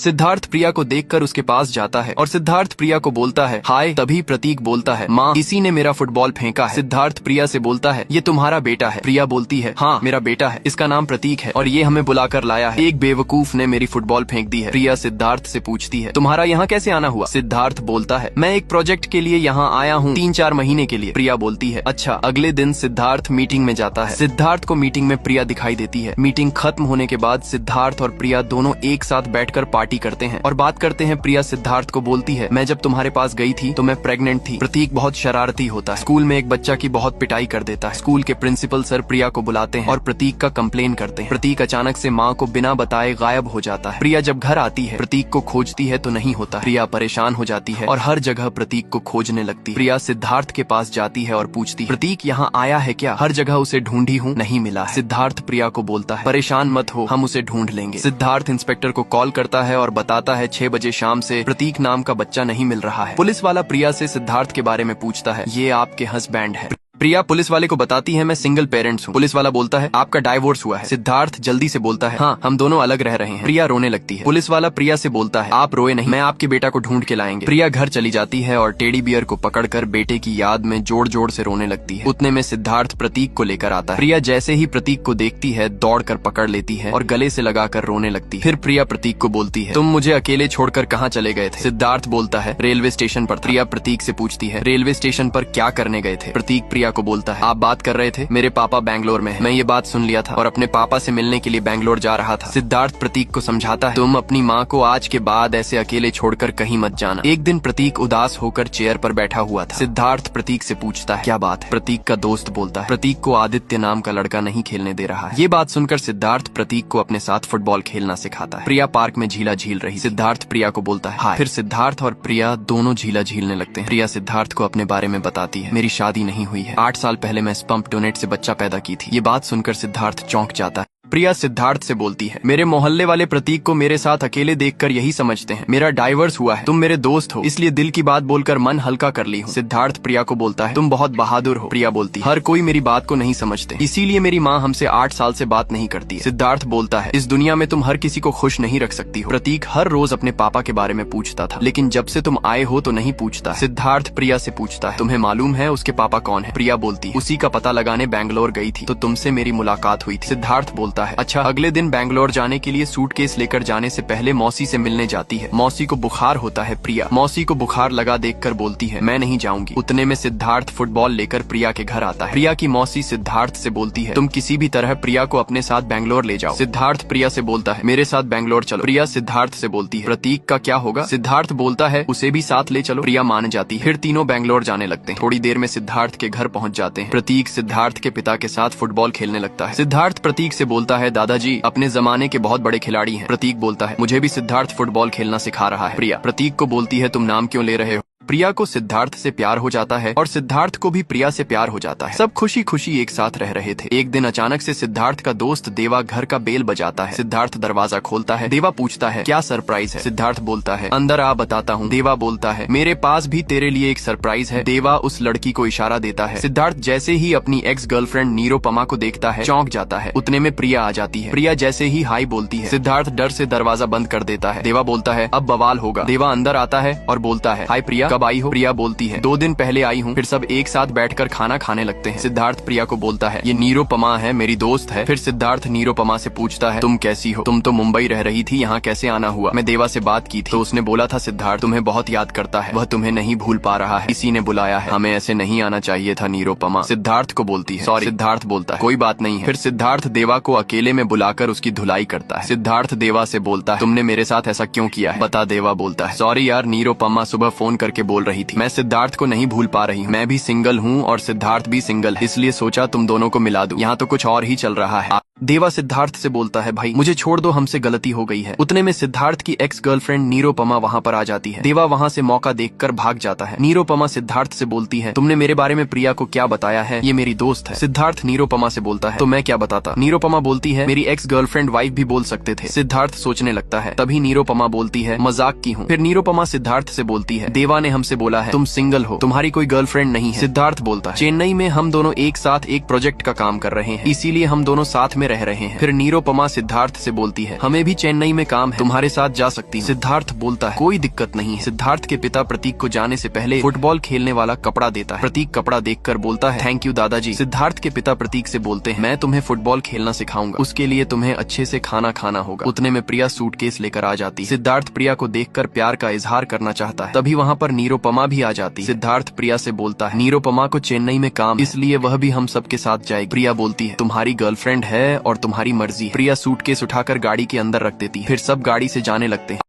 सिद्धार्थ प्रिया को देखकर उसके पास जाता है और सिद्धार्थ प्रिया को बोलता है हाय। तभी प्रतीक बोलता है माँ, किसी ने मेरा फुटबॉल फेंका है। सिद्धार्थ प्रिया से बोलता है ये तुम्हारा बेटा है। प्रिया बोलती है हाँ मेरा बेटा है, इसका नाम प्रतीक है और ये हमें बुलाकर लाया है। एक बेवकूफ ने मेरी फुटबॉल फेंक दी है। प्रिया सिद्धार्थ से पूछती है तुम्हारा यहाँ कैसे आना हुआ। सिद्धार्थ बोलता है मैं एक प्रोजेक्ट के लिए यहाँ आया हूँ 3-4 महीने के लिए। प्रिया बोलती है अच्छा। अगले दिन सिद्धार्थ मीटिंग में जाता है। सिद्धार्थ को मीटिंग में प्रिया दिखाई देती है। मीटिंग खत्म होने के बाद सिद्धार्थ और प्रिया दोनों एक साथ बैठकर पार्टी करते हैं और बात करते हैं। प्रिया सिद्धार्थ को बोलती है मैं जब तुम्हारे पास गई थी तो मैं प्रेग्नेंट थी। प्रतीक बहुत शरारती होता है, स्कूल में एक बच्चा की बहुत पिटाई कर देता है। स्कूल के प्रिंसिपल सर प्रिया को बुलाते हैं और प्रतीक का कंप्लेन करते हैं। प्रतीक अचानक से माँ को बिना बताए गायब हो जाता है। प्रिया जब घर आती है प्रतीक को खोजती है तो नहीं होता। प्रिया परेशान हो जाती है और हर जगह प्रतीक को खोजने लगती है। प्रिया सिद्धार्थ के पास जाती है और पूछती है प्रतीक यहाँ आया है क्या। हर जगह उसे ढूंढी हूँ, नहीं मिला है। सिद्धार्थ प्रिया को बोलता है परेशान मत हो, हम उसे ढूंढ लेंगे। सिद्धार्थ इंस्पेक्टर को कॉल करता है और बताता है 6 बजे शाम से प्रतीक नाम का बच्चा नहीं मिल रहा है। पुलिस वाला प्रिया से सिद्धार्थ के बारे में पूछता है ये आपके हस्बैंड है। प्रिया पुलिस वाले को बताती है मैं सिंगल पेरेंट्स हूँ। पुलिस वाला बोलता है आपका डाइवोर्स हुआ है। सिद्धार्थ जल्दी से बोलता है हाँ हम दोनों अलग रह रहे हैं। प्रिया रोने लगती है। पुलिस वाला प्रिया से बोलता है आप रोए नहीं, मैं आपके बेटा को ढूंढ के लाएंगे। प्रिया घर चली जाती है और टेडी बियर को पकड़कर बेटे की याद में जोर जोर से रोने लगती है। उतने में सिद्धार्थ प्रतीक को लेकर आता है। प्रिया जैसे ही प्रतीक को देखती है दौड़ कर पकड़ लेती है और गले से लगाकर रोने लगती है। फिर प्रिया प्रतीक को बोलती है तुम मुझे अकेले छोड़कर कहाँ चले गए थे। सिद्धार्थ बोलता है रेलवे स्टेशन पर। प्रिया प्रतीक से पूछती है रेलवे स्टेशन पर क्या करने गए थे। प्रतीक प्रिया को बोलता है आप बात कर रहे थे, मेरे पापा बैंगलोर में है। मैं ये बात सुन लिया था और अपने पापा से मिलने के लिए बैंगलोर जा रहा था। सिद्धार्थ प्रतीक को समझाता है तुम अपनी माँ को आज के बाद ऐसे अकेले छोड़कर कहीं मत जाना। एक दिन प्रतीक उदास होकर चेयर पर बैठा हुआ था। सिद्धार्थ प्रतीक से पूछता है क्या बात है। प्रतीक का दोस्त बोलता है प्रतीक को आदित्य नाम का लड़का नहीं खेलने दे रहा है। ये बात सुनकर सिद्धार्थ प्रतीक को अपने साथ फुटबॉल खेलना सिखाता है। प्रिया पार्क में झीला झील रही। सिद्धार्थ प्रिया को बोलता है हाय। फिर सिद्धार्थ और प्रिया दोनों झीला झीलने लगते हैं। प्रिया सिद्धार्थ को अपने बारे में बताती है मेरी शादी नहीं हुई है, 8 साल पहले मैं स्पम्प डोनेट से बच्चा पैदा की थी। ये बात सुनकर सिद्धार्थ चौंक जाता है। प्रिया सिद्धार्थ से बोलती है मेरे मोहल्ले वाले प्रतीक को मेरे साथ अकेले देखकर यही समझते हैं मेरा डाइवर्स हुआ है। तुम मेरे दोस्त हो इसलिए दिल की बात बोलकर मन हल्का कर ली हूँ। सिद्धार्थ प्रिया को बोलता है तुम बहुत बहादुर हो। प्रिया बोलती है हर कोई मेरी बात को नहीं समझते, इसीलिए मेरी माँ हमसे 8 साल से बात नहीं करती है। सिद्धार्थ बोलता है इस दुनिया में तुम हर किसी को खुश नहीं रख सकती हो। प्रतीक हर रोज अपने पापा के बारे में पूछता था लेकिन जब से तुम आए हो तो नहीं पूछता। सिद्धार्थ प्रिया से पूछता है तुम्हें मालूम है उसके पापा कौन है। प्रिया बोलती है उसी का पता लगाने बैंगलोर गई थी तो तुमसे मेरी मुलाकात हुई थी। सिद्धार्थ बोलता है अच्छा। अगले दिन बैंगलोर जाने के लिए सूटकेस लेकर जाने से पहले मौसी से मिलने जाती है। मौसी को बुखार होता है। प्रिया मौसी को बुखार लगा देखकर बोलती है मैं नहीं जाऊंगी। उतने में सिद्धार्थ फुटबॉल लेकर प्रिया के घर आता है। प्रिया की मौसी सिद्धार्थ से बोलती है तुम किसी भी तरह प्रिया को अपने साथ बैंगलोर ले जाओ। सिद्धार्थ प्रिया से बोलता है मेरे साथ बैंगलोर चलो। प्रिया सिद्धार्थ से बोलती है प्रतीक का क्या होगा। सिद्धार्थ बोलता है उसे भी साथ ले चलो। प्रिया मान जाती है। फिर तीनों बैंगलोर जाने लगते हैं। थोड़ी देर में सिद्धार्थ के घर पहुंच जाते हैं। प्रतीक सिद्धार्थ के पिता के साथ फुटबॉल खेलने लगता है। सिद्धार्थ प्रतीक से बोलता है दादाजी अपने जमाने के बहुत बड़े खिलाड़ी हैं। प्रतीक बोलता है मुझे भी सिद्धार्थ फुटबॉल खेलना सिखा रहा है। प्रिया प्रतीक को बोलती है तुम नाम क्यों ले रहे हो। प्रिया को सिद्धार्थ से प्यार हो जाता है और सिद्धार्थ को भी प्रिया से प्यार हो जाता है। सब खुशी खुशी एक साथ रह रहे थे। एक दिन अचानक से सिद्धार्थ का दोस्त देवा घर का बेल बजाता है। सिद्धार्थ दरवाजा खोलता है। देवा पूछता है क्या सरप्राइज है। सिद्धार्थ बोलता है अंदर आ बताता हूँ। देवा बोलता है मेरे पास भी तेरे लिए एक सरप्राइज है। देवा उस लड़की को इशारा देता है। सिद्धार्थ जैसे ही अपनी एक्स गर्लफ्रेंड निरोपमा को देखता है चौंक जाता है। उतने में प्रिया आ जाती है। प्रिया जैसे ही हाई बोलती है सिद्धार्थ डर से दरवाजा बंद कर देता है। देवा बोलता है अब बवाल होगा। देवा अंदर आता है और बोलता है हाय प्रिया कब आई हो। प्रिया बोलती है 2 दिन पहले आई हूँ। फिर सब एक साथ बैठकर खाना खाने लगते हैं। सिद्धार्थ प्रिया को बोलता है ये निरोपमा है मेरी दोस्त है। फिर सिद्धार्थ निरोपमा से पूछता है तुम कैसी हो, तुम तो मुंबई रह रही थी, यहाँ कैसे आना हुआ। मैं देवा से बात की थी तो उसने बोला था सिद्धार्थ तुम्हें बहुत याद करता है, वह तुम्हें नहीं भूल पा रहा है, किसी ने बुलाया है, हमें ऐसे नहीं आना चाहिए था। निरोपमा सिद्धार्थ को बोलती है सॉरी। सिद्धार्थ बोलता है कोई बात नहीं है। फिर सिद्धार्थ देवा को अकेले में बुलाकर उसकी धुलाई करता है। सिद्धार्थ देवा से बोलता है तुमने मेरे साथ ऐसा क्यों किया है बता। देवा बोलता है सॉरी यार निरोपमा सुबह फोन करके बोल रही थी, मैं सिद्धार्थ को नहीं भूल पा रही हूँ। मैं भी सिंगल हूँ और सिद्धार्थ भी सिंगल है, इसलिए सोचा तुम दोनों को मिला दूं। यहाँ तो कुछ और ही चल रहा है। देवा सिद्धार्थ से बोलता है भाई मुझे छोड़ दो, हमसे गलती हो गई है। उतने में सिद्धार्थ की एक्स गर्लफ्रेंड निरोपमा वहाँ पर आ जाती है। देवा वहाँ से मौका देखकर भाग जाता है। निरोपमा सिद्धार्थ से बोलती है तुमने मेरे बारे में प्रिया को क्या बताया है, ये मेरी दोस्त है। सिद्धार्थ निरोपमा से बोलता है तो मैं क्या बताता। निरोपमा बोलती है मेरी एक्स गर्लफ्रेंड वाइफ भी बोल सकते थे। सिद्धार्थ सोचने लगता है। तभी निरोपमा बोलती है मजाक की हूँ। फिर निरोपमा सिद्धार्थ से बोलती है देवा ने हमसे बोला है तुम सिंगल हो, तुम्हारी कोई गर्लफ्रेंड नहीं है। सिद्धार्थ बोलता है चेन्नई में हम दोनों एक साथ एक प्रोजेक्ट का काम कर रहे हैं, इसीलिए हम दोनों साथ में रह रहे हैं। फिर निरुपमा सिद्धार्थ से बोलती है, हमें भी चेन्नई में काम है, तुम्हारे साथ जा सकती हूँ। सिद्धार्थ बोलता है, कोई दिक्कत नहीं है। सिद्धार्थ के पिता प्रतीक को जाने से पहले फुटबॉल खेलने वाला कपड़ा देता है। प्रतीक कपड़ा देखकर बोलता है, थैंक यू दादाजी। सिद्धार्थ के पिता प्रतीक से बोलते हैं, मैं तुम्हें फुटबॉल खेलना सिखाऊंगा, उसके लिए तुम्हें अच्छे से खाना खाना होगा। उतने में प्रिया सूटकेस लेकर आ जाती। सिद्धार्थ प्रिया को देखकर प्यार का इजहार करना चाहता है। तभी वहाँ पर निरुपमा भी आ जाती। सिद्धार्थ प्रिया से बोलता है, निरुपमा को चेन्नई में काम, इसलिए वह भी हम सबके साथ जाएगी। प्रिया बोलती है, तुम्हारी गर्लफ्रेंड है और तुम्हारी मर्जी है। प्रिया सूटकेस उठाकर गाड़ी के अंदर रख देती है। फिर सब गाड़ी से जाने लगते हैं।